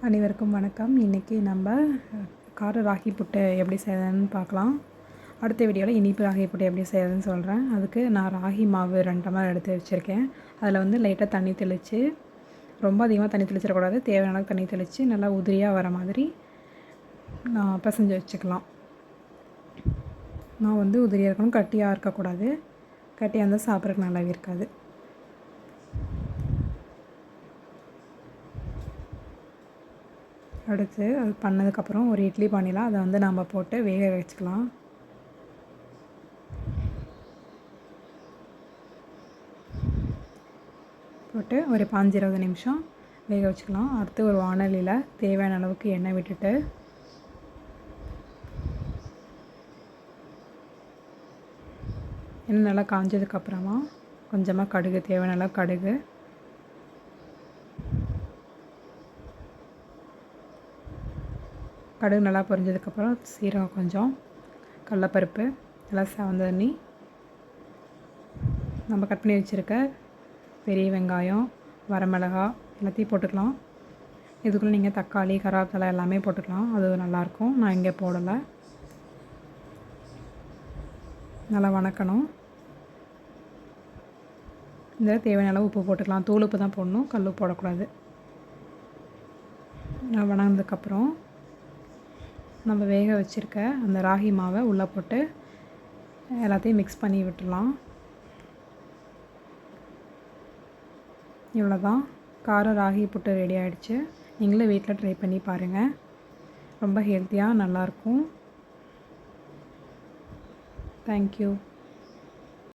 அனைவருக்கும் வணக்கம். இன்றைக்கி நம்ம கார ராகி புட்டு எப்படி செய்யறதுன்னு பார்க்கலாம். அடுத்த வீடியோவில் இனிப்பு ராகி புட்டு எப்படி செய்யறதுன்னு சொல்கிறேன். அதுக்கு நான் ராகி மாவு 2 டம்ளர் எடுத்து வச்சுருக்கேன். அதில் வந்து லைட்டாக தண்ணி தெளித்து, ரொம்ப அதிகமாக தண்ணி தெளிச்சிடக்கூடாது, தேவையான அளவுக்கு தண்ணி தெளித்து நல்லா உதிரியாக வர மாதிரி நான் பிசைஞ்சு வச்சுக்கலாம். நான் வந்து உதிரியாக இருக்கணும், கட்டியாக இருக்கக்கூடாது. கட்டியாக இருந்தால் சாப்பிட்றதுக்கு நல்லாவே இருக்காது. அடுத்து அது பண்ணதுக்கப்புறம் ஒரு இட்லி பானையில் அதை வந்து நம்ம போட்டு வேக வச்சுக்கலாம். போட்டு ஒரு 15-20 நிமிஷம் வேக வச்சுக்கலாம். அடுத்து ஒரு வாணலியில் தேவையான அளவுக்கு எண்ணெய் விட்டுட்டு எண்ணெய் நல்லா காஞ்சதுக்கப்புறமா கொஞ்சமாக கடுகு, தேவையான அளவு கடுகு, கடுகு நல்லா பொரிஞ்சதுக்கப்புறம் சீரகம் கொஞ்சம், கடலப்பருப்பு நல்லா செவந்தண்ணி, நம்ம கட் பண்ணி வச்சுருக்க பெரிய வெங்காயம், வரமிளகா எல்லாத்தையும் போட்டுக்கலாம். இதுக்குள்ளே நீங்கள் தக்காளி, கருவேப்பிலை எல்லாமே போட்டுக்கலாம், அது நல்லாயிருக்கும். நான் இங்கே போடலை. நல்லா வணக்கணும். இதில் தேவையான அளவு உப்பு போட்டுக்கலாம். தூள் உப்பு தான் போடணும், கல் உப்பு போடக்கூடாது. நல்லா வணங்கினதுக்கப்புறம் நம்ம வேக வச்சுருக்க அந்த ராகி மாவை உள்ளே போட்டு எல்லாத்தையும் மிக்ஸ் பண்ணி விட்டுடலாம். இவ்வளோதான், கார ராகி புட்டு ரெடி ஆகிடுச்சு. நீங்களும் வீட்டில் ட்ரை பண்ணி பாருங்கள். ரொம்ப ஹெல்த்தியாக நல்லாயிருக்கும். தேங்க்யூ.